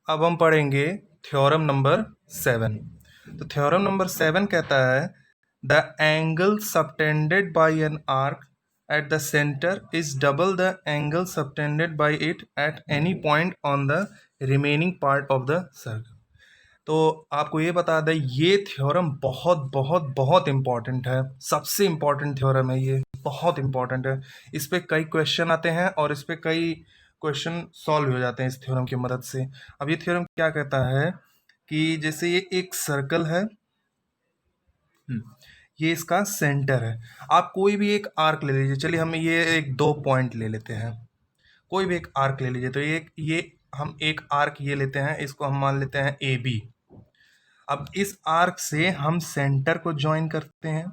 अब हम पढ़ेंगे थ्योरम नंबर 7। तो थ्योरम नंबर 7 कहता है the angle subtended bye an arc at the center is double the angle subtended by it at any point on the remaining part of the circle। तो आपको ये बता दें, ये थ्योरम बहुत बहुत बहुत इंपॉर्टेंट है, सबसे इंपॉर्टेंट थ्योरम है, ये बहुत इंपॉर्टेंट है। इस पे कई क्वेश्चन आते हैं और इस पे कई क्वेश्चन सॉल्व हो जाते हैं इस थ्योरम की मदद से। अब ये थ्योरम क्या कहता है कि जैसे ये एक सर्कल है, ये इसका सेंटर है। आप कोई भी एक आर्क ले लीजिए, चलिए हम ये एक 2 पॉइंट ले लेते हैं, कोई भी एक आर्क ले लीजिए। तो ये हम एक आर्क ये लेते हैं, इसको हम मान लेते हैं ए बी। अब इस आर्क से हम सेंटर को ज्वाइन करते हैं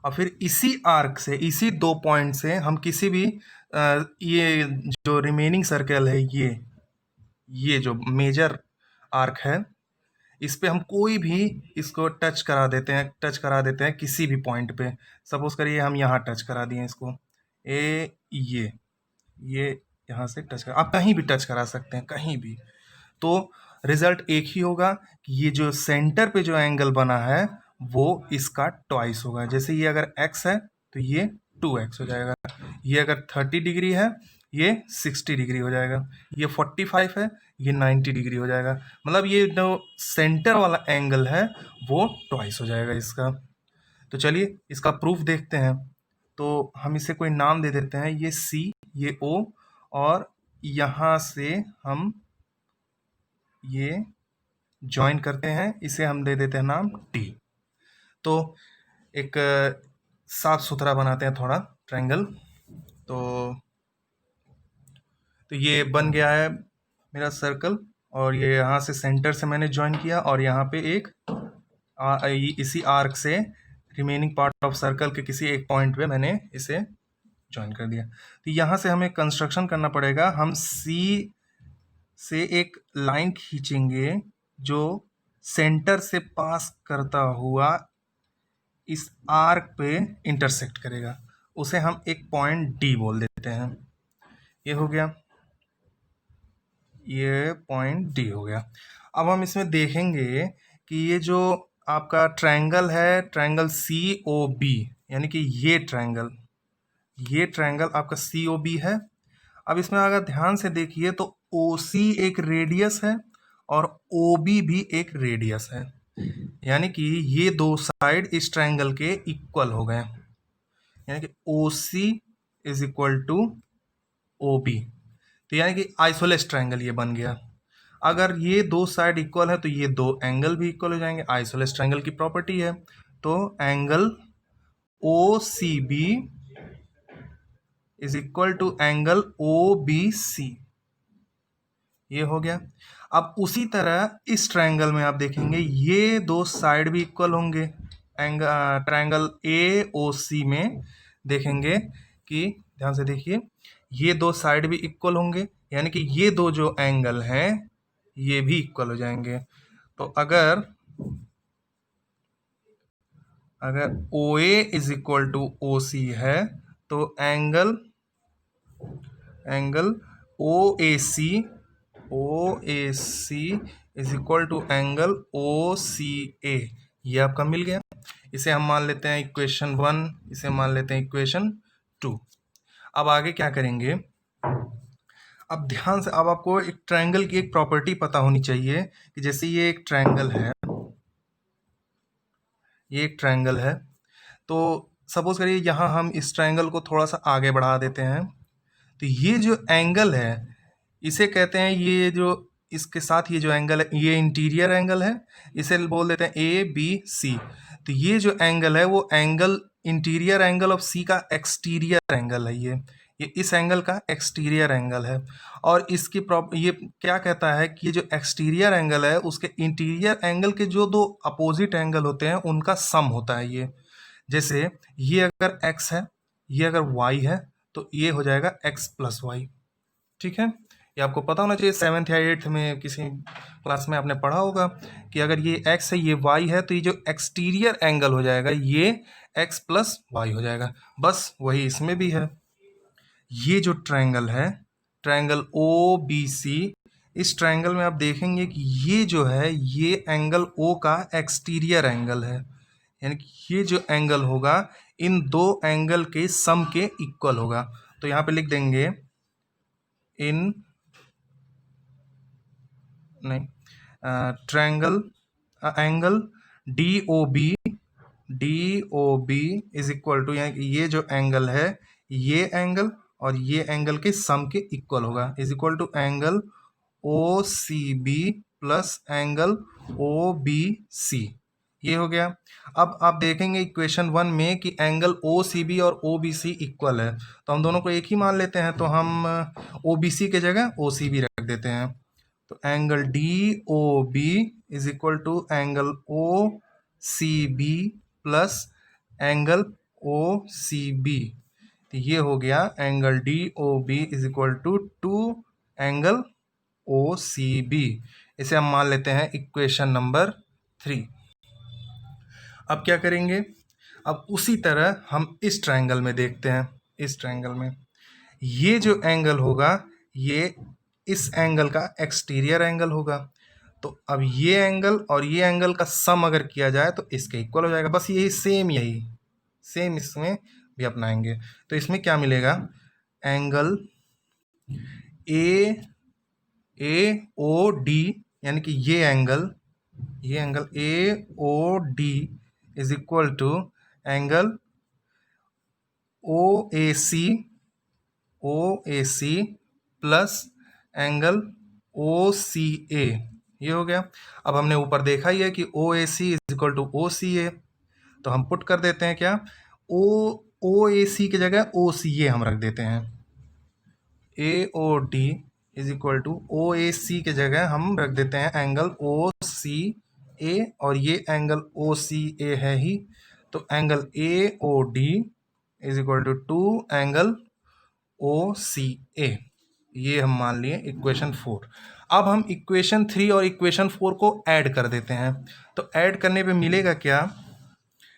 और फिर इसी आर्क से, इसी 2 पॉइंट से हम किसी भी ये जो रिमेनिंग सर्कल है, ये जो मेजर आर्क है, इस पे हम कोई भी इसको टच करा देते हैं किसी भी पॉइंट पे। सपोज करिए हम यहाँ टच करा दिए इसको, ये यहाँ से टच कर, आप कहीं भी टच करा सकते हैं, कहीं भी। तो रिजल्ट एक ही होगा कि ये जो सेंटर पे जो एंगल बना है वो इसका ट्वाइस होगा। जैसे ये अगर x है तो ये 2x हो जाएगा, ये अगर 30 डिग्री है ये 60 डिग्री हो जाएगा, ये 45 है ये 90 डिग्री हो जाएगा। मतलब ये जो सेंटर वाला एंगल है वो ट्वाइस हो जाएगा इसका। तो चलिए इसका प्रूफ देखते हैं। तो हम इसे कोई नाम दे देते हैं, ये C, ये O, और यहाँ से हम ये ज्वाइन करते हैं, इसे हम दे देते हैं नाम T। तो एक साफ सुथरा बनाते हैं थोड़ा ट्रायंगल। तो ये बन गया है मेरा सर्कल, और ये यहाँ से सेंटर से मैंने ज्वाइन किया, और यहाँ पे एक इसी आर्क से रिमेनिंग पार्ट ऑफ सर्कल के किसी एक पॉइंट पे मैंने इसे ज्वाइन कर दिया। तो यहाँ से हमें कंस्ट्रक्शन करना पड़ेगा। हम C से एक लाइन खींचेंगे जो सेंटर से पास करता हुआ इस आर्क पे इंटरसेक्ट करेगा, उसे हम एक पॉइंट D बोल देते हैं। ये हो गया, ये पॉइंट D हो गया। अब हम इसमें देखेंगे कि ये जो आपका ट्रायंगल है, ट्रायंगल COB, यानी कि ये ट्रायंगल आपका COB है। अब इसमें अगर ध्यान से देखिए तो OC एक रेडियस है और OB भी एक रेडियस है, यानी कि ये दो साइड इस ट्रायंगल के इक्वल हो गए, यानी कि OC is equal to OB। तो यानी कि आइसोलेस ट्रायंगल ये बन गया। अगर ये दो साइड इक्वल है तो ये दो एंगल भी इक्वल हो जाएंगे, आइसोलेस ट्रायंगल की प्रॉपर्टी है। तो angle OCB is equal to angle OBC, ये हो गया। अब उसी तरह इस ट्रायंगल में आप देखेंगे ये दो साइड भी इक्वल होंगे। ट्रायंगल AOC में देखेंगे कि, ध्यान से देखिए, ये दो साइड भी इक्वल होंगे, यानी कि ये दो जो एंगल हैं ये भी इक्वल हो जाएंगे। तो अगर OA is equal to OC है तो angle OAC is equal to angle OCA, ये आपका मिल गया। इसे हम मान लेते हैं इक्वेशन 1, इसे मान लेते हैं इक्वेशन 2। अब आगे क्या करेंगे, अब ध्यान से, अब आपको एक ट्रायंगल की एक प्रॉपर्टी पता होनी चाहिए कि जैसे ये एक ट्रायंगल है, ये एक ट्रायंगल है, तो सपोज करिए यहाँ हम इस ट्रायंगल को थोड़ा सा आगे बढ़ा देते हैं। तो ये जो एंगल है इसे कहते हैं, ये जो इसके साथ ये जो एंगल है ये इंटीरियर एंगल है, इसे बोल देते हैं ABC। तो ये जो एंगल है वो angle interior angle of C का एक्सटीरियर एंगल है, ये इस एंगल का एक्सटीरियर एंगल है। और इसकी ये क्या कहता है कि ये जो एक्सटीरियर एंगल है उसके इंटीरियर एंगल के जो दो अपोजिट एंगल होते हैं उनका सम होता है ये। जैसे ये अगर x है, ये अगर y है, तो ये हो जाएगा x प्लस वाई। ठीक है, ये आपको पता होना चाहिए, 7th या 8th में किसी क्लास में आपने पढ़ा होगा कि अगर ये x है ये y है तो ये जो एक्सटीरियर एंगल हो जाएगा ये x प्लस वाई हो जाएगा। बस वही इसमें भी है। ये जो ट्रायंगल है, ट्रायंगल OBC, इस ट्रायंगल में आप देखेंगे कि ये जो है ये एंगल ओ का एक्सटीरियर एंगल है, यानी कि ये जो एंगल होगा इन दो एंगल के सम के इक्वल होगा। तो यहाँ पे लिख देंगे इन नहीं triangle angle D O B is equal to, यानी कि ये जो एंगल है ये एंगल और ये एंगल के सम के इक्वल होगा, is equal to angle O C B plus angle O B C. ये हो गया। अब आप देखेंगे इक्वेशन 1 में कि एंगल ओ सी बी और ओ बी सी इक्वल है, तो हम दोनों को एक ही मान लेते हैं, तो हम ओ बी सी के जगह ओ सी बी रख देते हैं। तो angle D O B is equal to angle O C B plus angle O C B. तो ये हो गया angle D O B is equal to angle O C B. इसे हम मान लेते हैं इक्वेशन नंबर 3। अब क्या करेंगे, अब उसी तरह हम इस ट्रायंगल में देखते हैं। इस ट्रायंगल में ये जो एंगल होगा ये इस एंगल का एक्सटीरियर एंगल होगा। तो अब ये एंगल और ये एंगल का सम अगर किया जाए तो इसके इक्वल हो जाएगा। बस यही सेम इसमें भी अपनाएंगे। तो इसमें क्या मिलेगा, एंगल ए ओ डी, यानी कि ये angle A O D is equal to angle O A C plus angle O C A. ये हो गया। अब हमने ऊपर देखा ही है कि ओ A C is equal to O C ए, तो हम पुट कर देते हैं क्या, ओ ए सी की जगह ओ सी ए हम रख देते हैं। A O D is equal to O A C के जगह हम रख देते हैं एंगल ओ सी ए, और ये एंगल ओ सी ए है ही, तो angle A O D is equal to angle O C A. ये हम मान लिए इक्वेशन 4। अब हम इक्वेशन 3 और इक्वेशन 4 को ऐड कर देते हैं। तो ऐड करने पे मिलेगा क्या,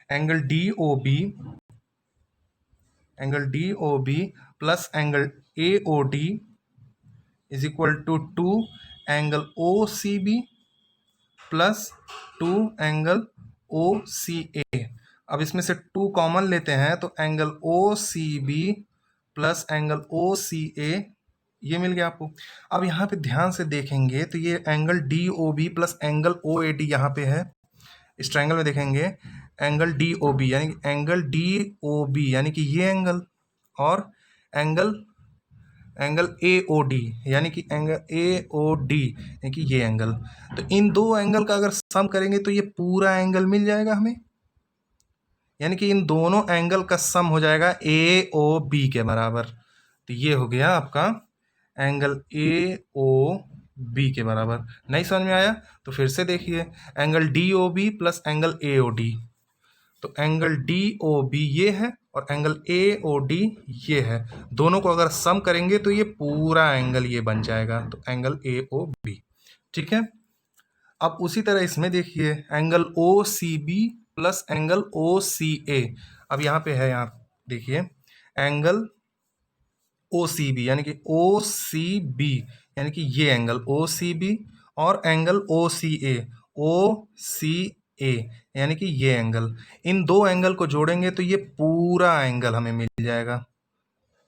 angle D O B plus angle A O D is equal to angle O C B plus angle O C A. अब इसमें से 2 कॉमन लेते हैं तो angle O C B plus angle O C A, ये मिल गया आपको। अब यहाँ पे ध्यान से देखेंगे तो ये angle D O B plus angle O A D यहाँ पे है। इस ट्रायंगल में देखेंगे एंगल डी ओ बी, यानी एंगल डी ओ बी यानी कि ये एंगल, और एंगल ए ओ डी यानी कि एंगल ए ओ डी यानी कि ये एंगल। तो इन दो एंगल का अगर सम करेंगे तो ये पूरा एंगल मिल जाएगा हमें, यानी कि इन दोनों एंगल का सम हो जाएगा ए ओ बी के बराबर। तो ये हो गया आपका एंगल ए ओ बी के बराबर। नहीं समझ में आया तो फिर से देखिए, angle D O B plus angle A O D, तो एंगल डी ओ बी ये है और एंगल ए ओ डी ये है, दोनों को अगर सम करेंगे तो ये पूरा एंगल ये बन जाएगा, तो एंगल ए ओ बी। ठीक है। अब उसी तरह इसमें देखिए angle O C B plus angle O C A. अब यहाँ पे है, यहाँ देखिए एंगल ओ सी बी यानी कि ओ सी बी यानी कि ये एंगल ओ सी बी और एंगल ओ सी ए यानी कि ये एंगल, इन दो एंगल को जोड़ेंगे तो ये पूरा एंगल हमें मिल जाएगा,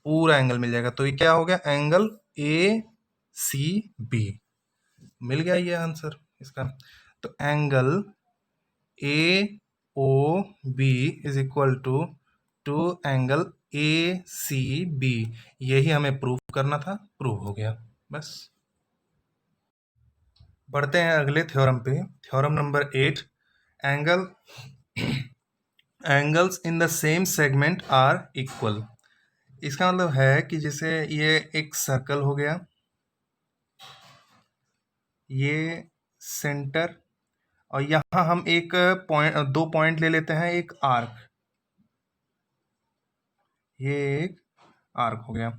पूरा एंगल मिल जाएगा। तो ये क्या हो गया, एंगल ए सी बी। मिल गया ये आंसर इसका। तो angle A O B is equal to angle A C B, यही हमें प्रूव करना था, प्रूव हो गया बस। बढ़ते हैं अगले थ्योरम पे, theorem number 8। Angles in the same segment are equal. इसका मतलब है कि जैसे ये एक सर्कल हो गया, ये सेंटर, और यहाँ हम एक पॉइंट, 2 पॉइंट ले लेते हैं, एक आर्क, ये एक आर्क हो गया।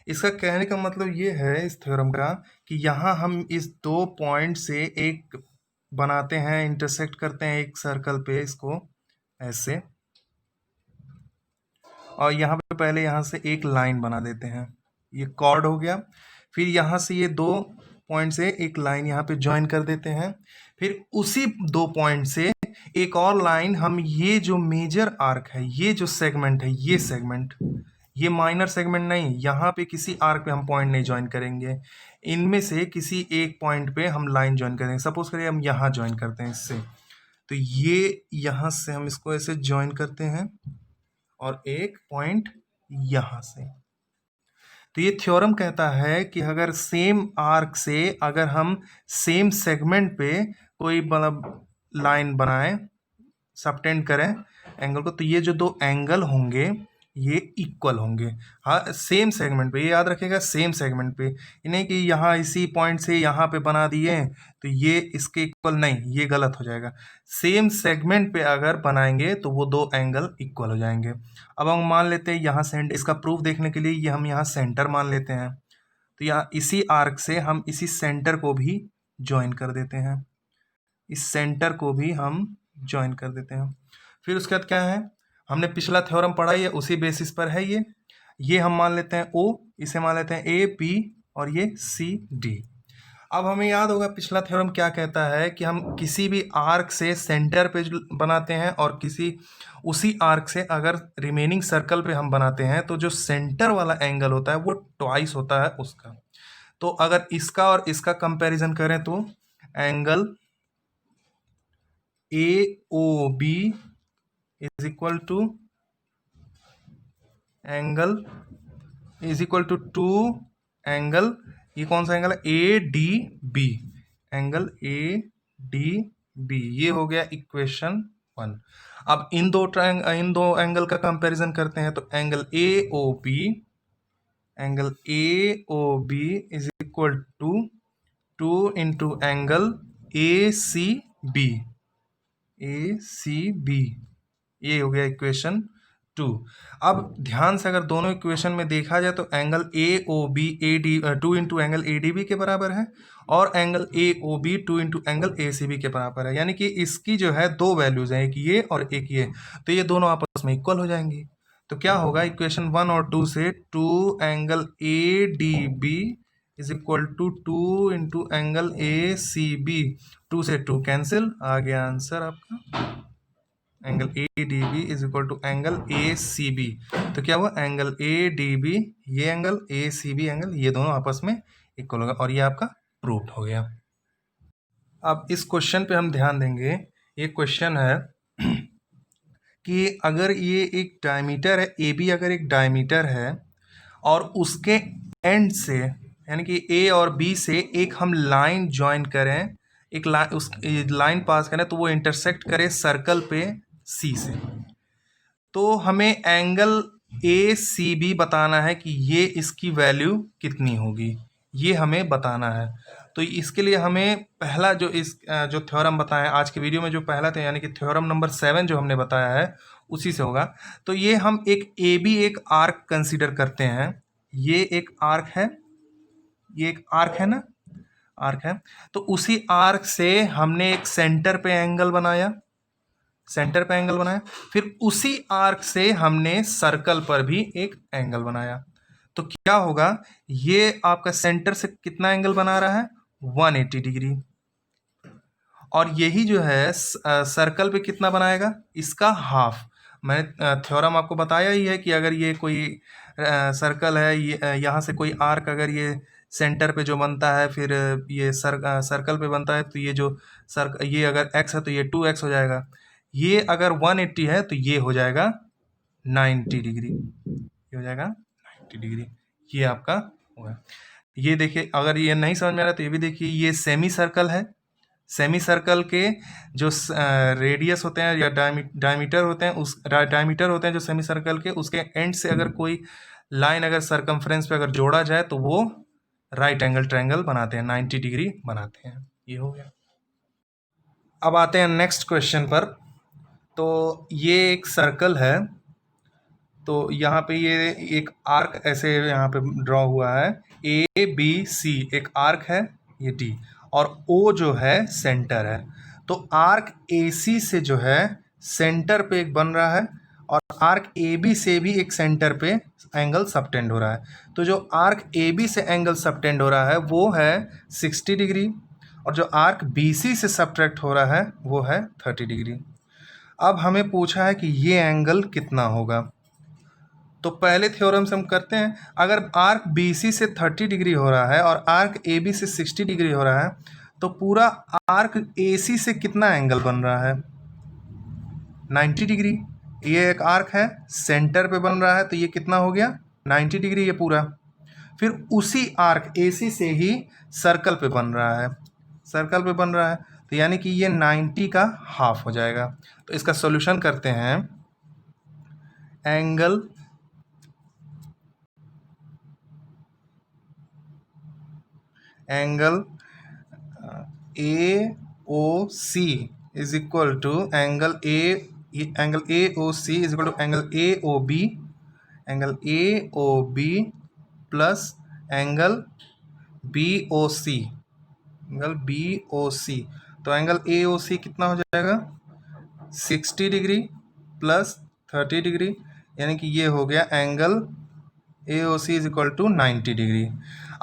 इसका कहने का मतलब ये है इस थ्योरम का कि यहाँ हम इस 2 पॉइंट से एक बनाते हैं, इंटरसेक्ट करते हैं एक सर्कल पे, इसको ऐसे, और यहाँ पे पहले यहाँ से एक लाइन बना देते हैं, ये कॉर्ड हो गया। फिर यहाँ से ये 2 पॉइंट से एक लाइन यहाँ पे ज्वाइन कर देते हैं। फिर उसी 2 पॉइंट से एक और लाइन हम ये जो मेजर आर्क है, ये जो सेगमेंट है, ये सेगमेंट, ये माइनर सेगमेंट नहीं, यहाँ पे किसी आर्क पे हम पॉइंट नहीं ज्वाइन करेंगे, इनमें से किसी एक पॉइंट पे हम लाइन ज्वाइन करेंगे। सपोज करिए हम यहाँ ज्वाइन करते हैं इससे, तो ये यहाँ से हम इसको ऐसे ज्वाइन करते हैं और एक पॉइंट यहाँ से। तो ये थ्योरम कहता है कि अगर सेम आर्क से अगर हम सेम सेगमेंट पे कोई मतलब लाइन बनाएं, सबटेंड करें एंगल को, तो ये जो 2 एंगल होंगे ये इक्वल होंगे। हाँ, सेम सेगमेंट पे, ये याद रखिएगा, सेम सेगमेंट पे, नहीं कि यहाँ इसी पॉइंट से यहाँ पे बना दिए तो ये इसके इक्वल, नहीं, ये गलत हो जाएगा। सेम सेगमेंट पे अगर बनाएंगे तो वो 2 एंगल इक्वल हो जाएंगे। अब हम मान लेते हैं यहाँ सेंटर, इसका प्रूफ देखने के लिए ये हम यहाँ सेंटर मान लेते हैं, तो यहाँ इसी आर्क से हम इसी सेंटर को भी ज्वाइन कर देते हैं, इस सेंटर को भी हम ज्वाइन कर देते हैं। फिर उसके बाद क्या है, हमने पिछला थ्योरम पढ़ा है, उसी बेसिस पर है ये हम मान लेते हैं O, इसे मान लेते हैं A B और ये C D। अब हमें याद होगा पिछला थ्योरम क्या कहता है कि हम किसी भी आर्क से सेंटर पे बनाते हैं और किसी उसी आर्क से अगर रिमेनिंग सर्कल पे हम बनाते हैं तो जो सेंटर वाला एंगल होता है वो ट्वाइस होता है उसका। तो अगर इसका और इसका कंपैरिजन करें तो angle AOB is equal to angle is equal to angle, ये कौन सा एंगल है, ADB, एंगल ADB, ये हो गया इक्वेशन 1। अब इन दो एंगल का कंपैरिजन करते हैं तो angle AOB is equal to 2 into angle ACB, ये हो गया इक्वेशन 2। अब ध्यान से अगर दोनों इक्वेशन में देखा जाए तो angle AOB 2 into angle ADB के बराबर है और angle AOB 2 into angle ACB के बराबर है, यानी कि इसकी जो है 2 वैल्यूज हैं, एक ये और एक ये, तो ये दोनों आपस में इक्वल हो जाएंगी। तो क्या होगा इक्वेशन 1 और 2 से 2 angle ADB is equal to 2 into angle ACB, 2 से 2 कैंसिल, आ गया आंसर आपका angle ADB is equal to angle ACB। तो क्या हुआ, एंगल ADB ये एंगल, ACB एंगल, ये दोनों आपस में इक्वल होगा और ये आपका प्रूफ हो गया। अब इस क्वेश्चन पे हम ध्यान देंगे, ये क्वेश्चन है कि अगर ये एक डायमीटर है, AB अगर एक डायमीटर है और उसके एंड से यानी कि A और B से एक हम लाइन ज्वाइन करें, एक उस लाइन पास करें तो वो इंटरसेक्ट करे सर्कल पे C से, तो हमें एंगल ACB बताना है कि ये इसकी वैल्यू कितनी होगी, ये हमें बताना है। तो इसके लिए हमें पहला जो थ्योरम बताया आज के वीडियो में, जो पहला था यानी कि थ्योरम नंबर 7 जो हमने बताया है उसी से होगा। तो ये हम एक AB एक आर्क कंसीडर करते हैं, ये एक आर्क है, ये एक आर्क है ना, आर्क है, तो उसी आर्क से हमने एक सेंटर पे एंगल बनाया, फिर उसी आर्क से हमने सर्कल पर भी एक एंगल बनाया। तो क्या होगा, ये आपका सेंटर से कितना एंगल बना रहा है, 180 डिग्री, और यही जो है सर्कल पे कितना बनाएगा, इसका हाफ। मैंने थ्योरम आपको बताया ही है कि अगर ये कोई सर्कल है, यहाँ से कोई आर्क अगर ये सेंटर पे जो बनता है फिर ये सर्कल पे बनता है, तो ये जो ये अगर x है तो ये 2x हो जाएगा, ये अगर 180 है तो ये हो जाएगा 90 डिग्री, ये हो जाएगा 90 डिग्री, ये आपका होगा। ये देखिए, अगर ये नहीं समझ में आ रहा तो ये भी देखिए, ये सेमी सर्कल है, सेमी सर्कल के जो रेडियस होते हैं या डायमीटर होते हैं, उस डायमीटर होते हैं जो सेमी सर्कल के, उसके एंड से अगर कोई लाइन अगर सर्कमफ्रेंस पे अगर जोड़ा जाए तो वो राइट एंगल ट्रायंगल बनाते हैं, 90 डिग्री बनाते हैं। ये हो गया। अब आते हैं नेक्स्ट क्वेश्चन पर। तो ये एक सर्कल है, तो यहाँ पे ये एक आर्क ऐसे यहाँ पे ड्रॉ हुआ है, ABC एक आर्क है, ये D, और O जो है सेंटर है। तो आर्क AC से जो है सेंटर पे एक बन रहा है और आर्क AB से भी एक सेंटर पे एंगल सबटेंड हो रहा है। तो जो आर्क ए बी से एंगल सबटेंड हो रहा है वो है 60 डिग्री, और जो आर्क बी सी से सबट्रैक्ट हो रहा है वो है 30 डिग्री। अब हमें पूछा है कि ये एंगल कितना होगा। तो पहले थ्योरम से हम करते हैं, अगर आर्क बी सी से 30 डिग्री हो रहा है और आर्क ए बी से 60 डिग्री हो रहा है, तो पूरा आर्क ए सी से कितना एंगल बन रहा है? 90 डिग्री। ये एक आर्क है, सेंटर पे बन रहा है, तो ये कितना हो गया? 90 डिग्री ये पूरा। फिर उसी आर्क ए सी से ही सर्कल पे बन रहा है, सर्कल पे बन रहा है, तो यानी कि ये 90 का हाफ हो जाएगा। तो इसका सॉल्यूशन करते हैं। Angle A O C is equal to angle A O C is equal to angle A O B plus angle B O C, angle B O C. तो एंगल ए ओ सी कितना हो जाएगा? 60 degree plus 30 degree, यानी कि ये हो गया angle A O C is equal to 90 degree.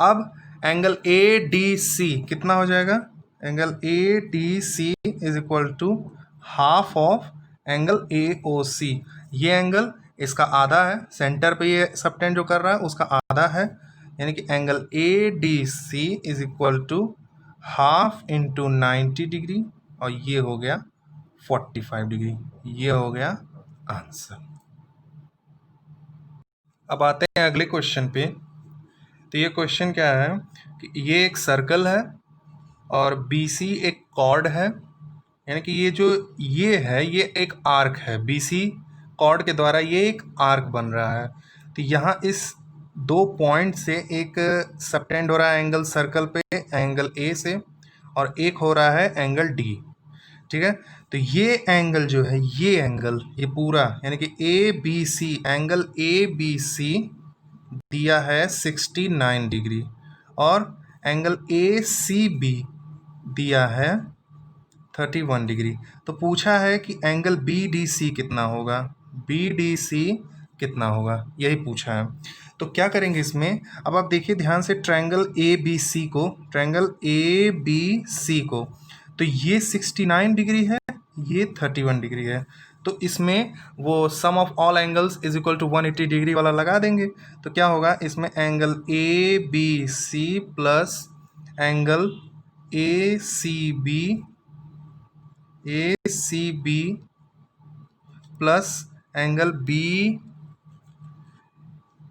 अब एंगल ए डी सी कितना हो जाएगा? Angle A D C is equal to half of angle A O C. ये एंगल इसका आधा है, सेंटर पे ये सबटेंड जो कर रहा है उसका आधा है, यानी कि angle A D C is equal to half into 90 degree, और ये हो गया 45 डिग्री। ये हो गया आंसर। अब आते हैं अगले क्वेश्चन पे। तो ये क्वेश्चन क्या है कि ये एक सर्कल है और बी सी एक कॉर्ड है, यानी कि ये है ये एक आर्क है, बी सी कॉर्ड के द्वारा ये एक आर्क बन रहा है। तो यहाँ इस 2 पॉइंट से एक सबटेंड हो रहा है एंगल सर्कल पे, एंगल ए से, और एक हो रहा है एंगल डी। ठीक है, तो ये एंगल जो है, ये एंगल ये पूरा यानी कि A B C, angle A B C दिया है 69 डिग्री, और एंगल ए सी बी दिया है 31 डिग्री। तो पूछा है कि एंगल बी डी सी कितना होगा, बी डी सी कितना होगा, यही पूछा है। तो क्या करेंगे इसमें, अब आप देखिए ध्यान से ट्रायंगल ए बी सी को, ट्रायंगल ए बी सी को, तो ये 69 डिग्री है, ये 31 डिग्री है। तो इसमें वो sum of all angles is equal to 180 degree वाला लगा देंगे। तो क्या होगा इसमें, angle A B C plus angle A C B plus angle B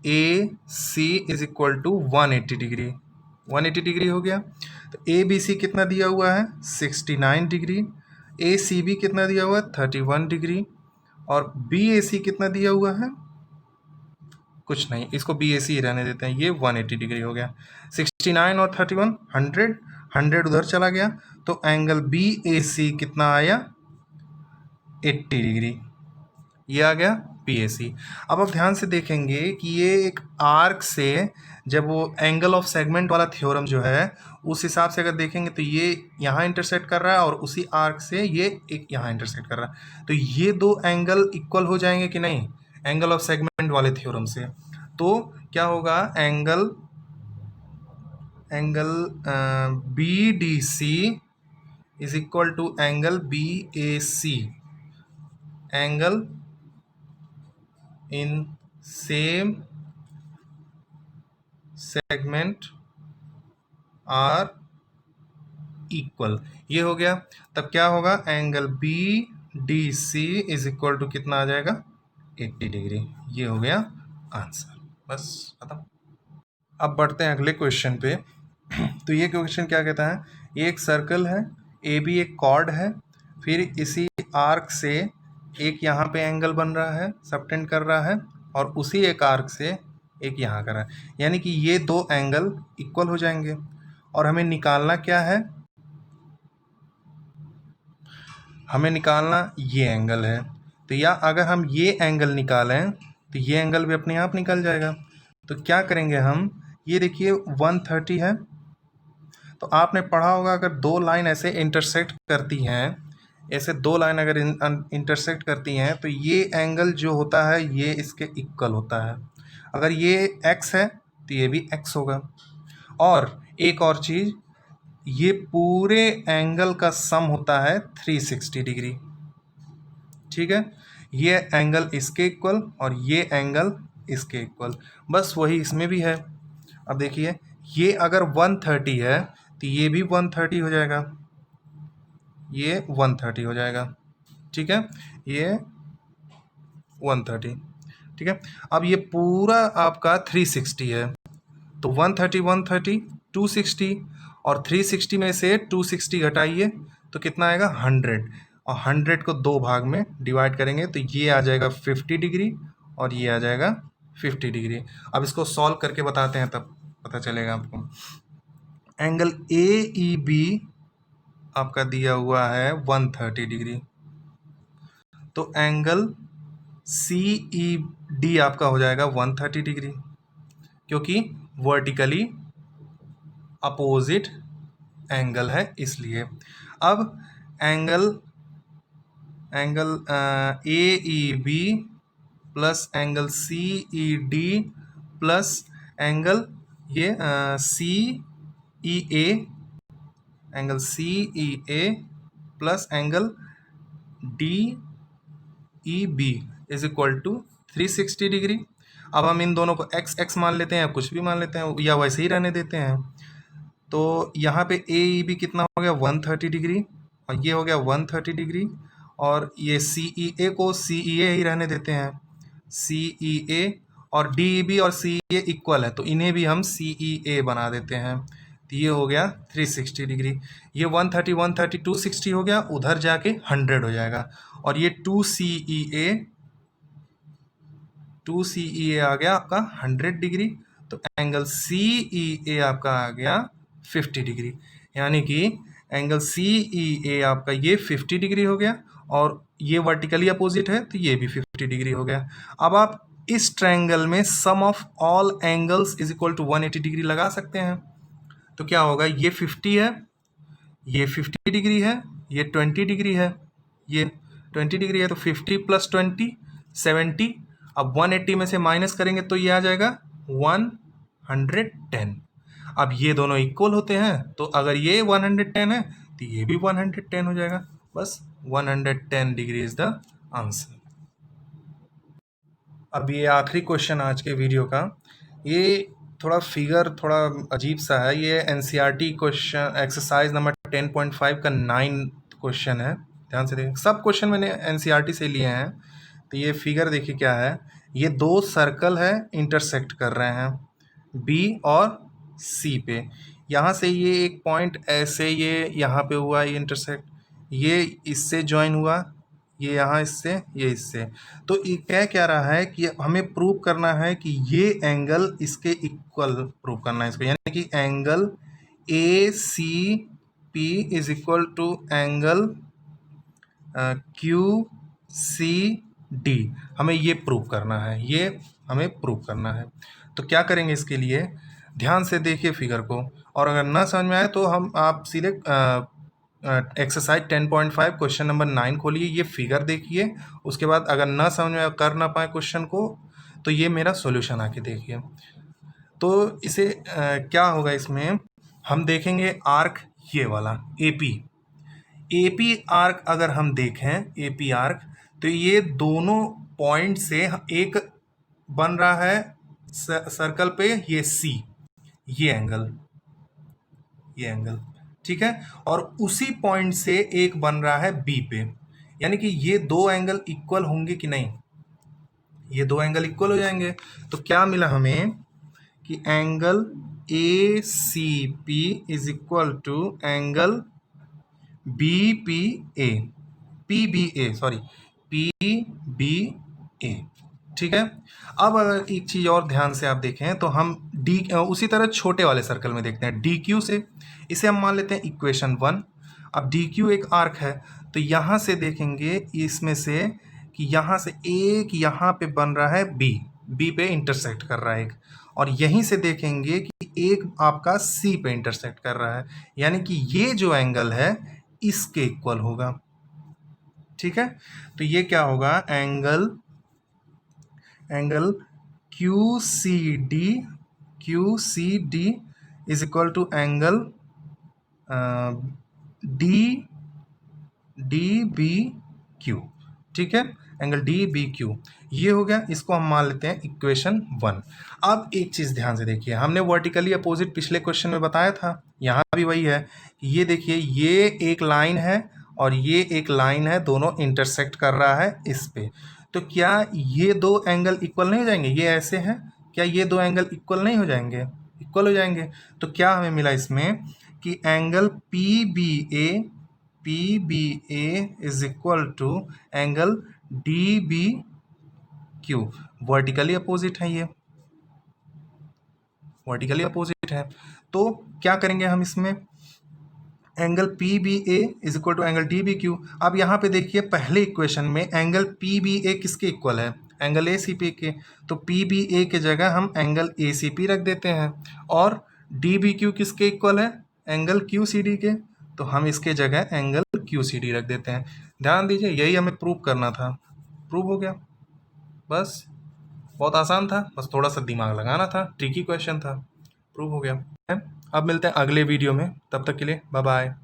A C is equal to 180 degree, 180 degree हो गया। तो ए बी सी कितना दिया हुआ है? 69 डिग्री। ए सी बी कितना दिया हुआ है? 31 डिग्री। और बी ए सी कितना दिया हुआ है? कुछ नहीं, इसको बी ए सी ही रहने देते हैं, ये 180 डिग्री हो गया। 69 और 31 100, 100 उधर चला गया, तो एंगल बी ए सी कितना आया? 80 डिग्री, ये आ गया पी ए सी। अब आप ध्यान से देखेंगे कि ये एक आर्क से, जब वो एंगल ऑफ सेगमेंट वाला थ्योरम जो है उस हिसाब से अगर देखेंगे तो ये यहाँ इंटरसेक्ट कर रहा है, और उसी आर्क से ये एक यहाँ इंटरसेक्ट कर रहा है। तो ये 2 एंगल इक्वल हो जाएंगे कि नहीं, एंगल ऑफ सेगमेंट वाले थ्योरम से। तो क्या होगा, angle B D C is equal to angle B A C, angle in same segment are equal, ये हो गया। तब क्या होगा, angle B D C is equal to कितना आ जाएगा? 80 डिग्री। ये हो गया आंसर, बस खत्म। अब बढ़ते हैं अगले क्वेश्चन पे। तो ये क्वेश्चन क्या कहता है, ये एक सर्कल है, ए बी एक कॉर्ड है, फिर इसी आर्क से एक यहाँ पे एंगल बन रहा है, सबटेंड कर रहा है, और उसी एक आर्क से एक यहाँ कर रहा है, यानी कि ये 2 एंगल इक्वल हो जाएंगे। और हमें निकालना क्या है, हमें निकालना ये एंगल है। तो या अगर हम ये एंगल निकालें तो ये एंगल भी अपने आप निकल जाएगा। तो क्या करेंगे हम, ये देखिए 130 है, तो आपने पढ़ा होगा अगर 2 लाइन ऐसे इंटरसेक्ट करती हैं, ऐसे 2 लाइन अगर इंटरसेक्ट करती हैं, तो ये एंगल जो होता है ये इसके इक्वल होता है। अगर ये x है तो ये भी x होगा। और एक और चीज़, ये पूरे एंगल का सम होता है 360 डिग्री। ठीक है, ये एंगल इसके इक्वल और ये एंगल इसके इक्वल, बस वही इसमें भी है। अब देखिए, ये अगर 130 है तो ये भी 130 हो जाएगा, ये 130 हो जाएगा। ठीक है, ये 130। ठीक है, अब ये पूरा आपका 360 है, तो 130 130 260, और 360 में से 260 घटाइए तो कितना आएगा 100, और 100 को दो भाग में डिवाइड करेंगे तो ये आ जाएगा 50 डिग्री और ये आ जाएगा 50 डिग्री। अब इसको सॉल्व करके बताते हैं तब पता चलेगा आपको। एंगल ए ई बी आपका दिया हुआ है 130 डिग्री, तो एंगल सी ई डी आपका हो जाएगा 130 डिग्री, क्योंकि वर्टिकली अपोजिट एंगल है इसलिए। अब angle A E B plus angle C E D plus angle ये C E A, angle C E A plus angle D E B is equal to 360 degree. अब हम इन दोनों को x x मान लेते हैं, कुछ भी मान लेते हैं, या वैसे ही रहने देते हैं। तो यहाँ पे ए ई बी कितना हो गया 130 डिग्री, और ये हो गया 130 डिग्री, और ये सी ई ए को सी ई ए ही रहने देते हैं, सी ई ए, और डी ई बी और सी ई ए इक्वल है तो इन्हें भी हम सी ई ए बना देते हैं। तो ये हो गया 360 डिग्री, ये 130 130 260 हो गया, उधर जाके 100 हो जाएगा, और ये 2 सी ई ए आ गया आपका 100 डिग्री, तो एंगल सी ई ए आपका आ गया 50 डिग्री, यानी कि एंगल सी ई ए आपका ये 50 डिग्री हो गया, और ये वर्टिकली अपोजिट है तो ये भी 50 डिग्री हो गया। अब आप इस ट्रायंगल में sum of all angles is equal to 180 degree लगा सकते हैं। तो क्या होगा, ये 50 है, ये 50 डिग्री है, ये 20 डिग्री है, ये 20 डिग्री है, तो 50 प्लस 20 70। अब 180 में से माइनस करेंगे तो ये आ जाएगा 110। अब ये दोनों इक्वल होते हैं, तो अगर ये 110 है तो ये भी 110 हो जाएगा, बस 110 डिग्री इज द आंसर। अब ये आखिरी क्वेश्चन आज के वीडियो का, ये थोड़ा फिगर थोड़ा अजीब सा है, ये एनसीईआरटी क्वेश्चन एक्सरसाइज नंबर 10.5 का 9 क्वेश्चन है। ध्यान से देखिए, सब क्वेश्चन मैंने एनसीईआरटी से लिए हैं। तो ये फिगर देखिए क्या है, ये दो सर्कल है इंटरसेक्ट कर रहे हैं बी और सी पे, यहाँ से ये एक पॉइंट ऐसे ये यहाँ पे हुआ, ये इंटरसेक्ट, ये इससे ज्वाइन हुआ, ये यहाँ इससे, ये इससे। तो ये कह क्या रहा है कि हमें प्रूव करना है कि ये एंगल इसके इक्वल प्रूव करना है इसको, यानी कि angle A C P is equal to angle Q C D, हमें ये प्रूव करना है, ये हमें प्रूव करना है। तो क्या करेंगे इसके लिए, ध्यान से देखिए फिगर को, और अगर ना समझ में आए तो हम आप सीधे एक्सरसाइज 10.5 क्वेश्चन नंबर 9 खोलिए, ये फिगर देखिए, उसके बाद अगर ना समझ में कर ना पाए क्वेश्चन को तो ये मेरा सॉल्यूशन आके देखिए। तो इसे क्या होगा, इसमें हम देखेंगे आर्क ये वाला एपी आर्क, अगर हम देखें एपी आर्क, तो ये दोनों पॉइंट से एक बन रहा है सर्कल पे, ये सी, ये एंगल ठीक है, और उसी पॉइंट से एक बन रहा है बी पे, यानी कि ये दो एंगल इक्वल होंगे कि नहीं, ये दो एंगल इक्वल हो जाएंगे। तो क्या मिला हमें कि angle A C P is equal to angle B P A, P B A. ठीक है, अब अगर एक चीज़ और ध्यान से आप देखें तो हम डी उसी तरह छोटे वाले सर्कल में देखते हैं डी क्यू से, इसे हम मान लेते हैं इक्वेशन 1। अब डी क्यू एक आर्क है, तो यहाँ से देखेंगे इसमें से कि यहाँ से एक यहाँ पे बन रहा है बी पे इंटरसेक्ट कर रहा है एक, और यहीं से देखेंगे कि एक आपका सी पे इंटरसेक्ट कर रहा है, यानी कि ये जो एंगल है इसके इक्वल होगा। ठीक है, तो ये क्या होगा, angle QCD is equal to angle DBQ, ठीक है, एंगल DBQ ये हो गया। इसको हम मान लेते हैं इक्वेशन 1। अब एक चीज़ ध्यान से देखिए, हमने वर्टिकली अपोजिट पिछले क्वेश्चन में बताया था, यहाँ भी वही है। ये देखिए, ये एक लाइन है और ये एक लाइन है, दोनों इंटरसेक्ट कर रहा है इस पे। तो क्या ये दो एंगल इक्वल नहीं हो जाएंगे? ये ऐसे हैं, क्या ये दो एंगल इक्वल नहीं हो जाएंगे? इक्वल हो जाएंगे। तो क्या हमें मिला इसमें कि angle PBA is equal to angle DBQ। Vertically opposite है, ये वर्टिकली अपोजिट है। तो क्या करेंगे हम इसमें, angle PBA is equal to angle DBQ। अब यहाँ पे देखिए, पहले इक्वेशन में एंगल PBA किसके इक्वल है? एंगल ACP के। तो PBA के जगह हम एंगल ACP रख देते हैं, और DBQ किसके इक्वल है? एंगल QCD के। तो हम इसके जगह एंगल QCD रख देते हैं। ध्यान दीजिए, यही हमें प्रूव करना था, प्रूव हो गया। बस बहुत आसान था, बस थोड़ा सा दिमाग लगाना था, ट्रिकी क्वेश्चन था, प्रूव हो गया। अब मिलते हैं अगले वीडियो में, तब तक के लिए बाय बाय।